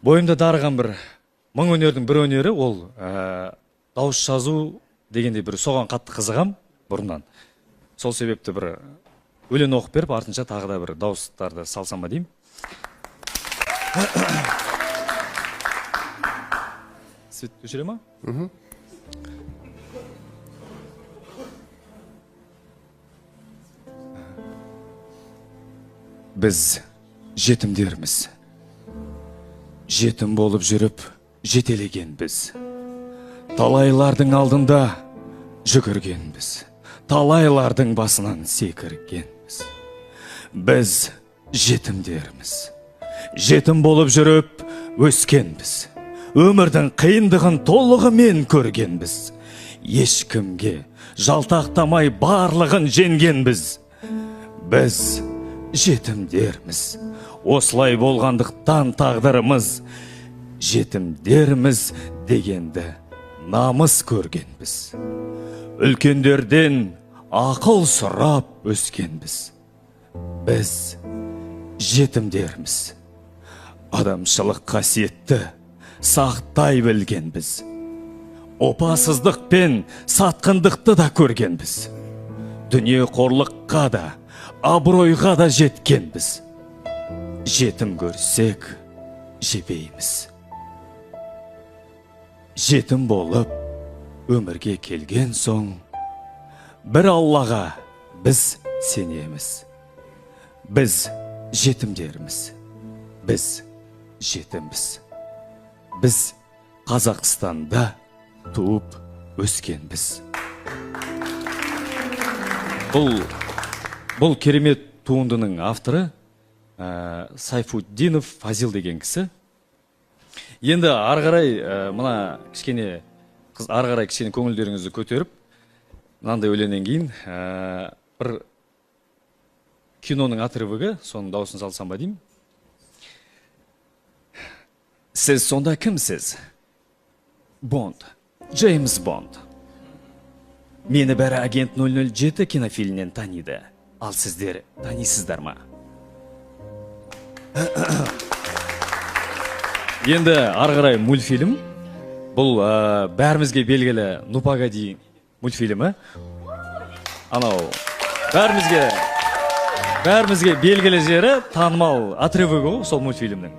Бойымда дарыған бір мың өнердің бір өнері ол дауыс жазу дегенде бір соған қатты қызығам бұрыннан. Сол себепті бір өлең оқып беріп, артынша тағы да бір дауыстарды салсам ба деймін. Свет өшіре ма? Біз жетімдерміз. Жетім болып жүріп, жетелегенбіз. Талайлардың алдында жүгіргенбіз. Талайлардың басынан секіргенбіз. Біз жетімдерміз. Жетім болып жүріп, өскенбіз. Өмірдің қиындығын толығымен көргенбіз. Ешкімге жалтақтамай барлығын жеңгенбіз. Біз жетімдерміз. Осылай болғандықтан тағдырымыз жетімдерміз дегенді намыс көргенбіз. Үлкендерден ақыл сұрап өскенбіз. Біз жетімдерміз. Адамшылық қасиетті сақтай білгенбіз. Опасыздық пен сатқындықты да көргенбіз. Дүние қорлыққа да, абыройға да жеткенбіз. Жетім көрсек, жебейміз. Жетім болып, өмірге келген соң, бір Аллаға біз сенеміз. Біз жетімдерміз. Біз жетімбіз. Біз Қазақстанда туып өскенбіз. Бұл керемет туындының авторы Сайфуддинов Фазил деген кісі. Енді арғарай мына кішкене арғарай кішкене көңілдеріңізді көтеріп, мынандай өлеңнен кейін бір киноның отрывығы, соның дауысын салсам ба деймін. Сіз сонда кімсіз? Бонд, Джеймс Бонд. Мені бәрі агент 007 кинофильмнен таниды. Ал сіздер танисыздар ма? Енді арғарай мультфильм. Бұл бәрімізге белгілі «Ну погоди» мультфильмі. Анау бәрімізге белгілі жері танымал отрывығы сол мультфильмнің.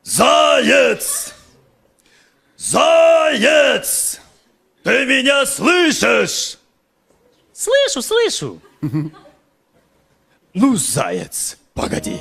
Заяц! Заяц! Ты меня слышишь? Слышу. Ну, заяц, погоди.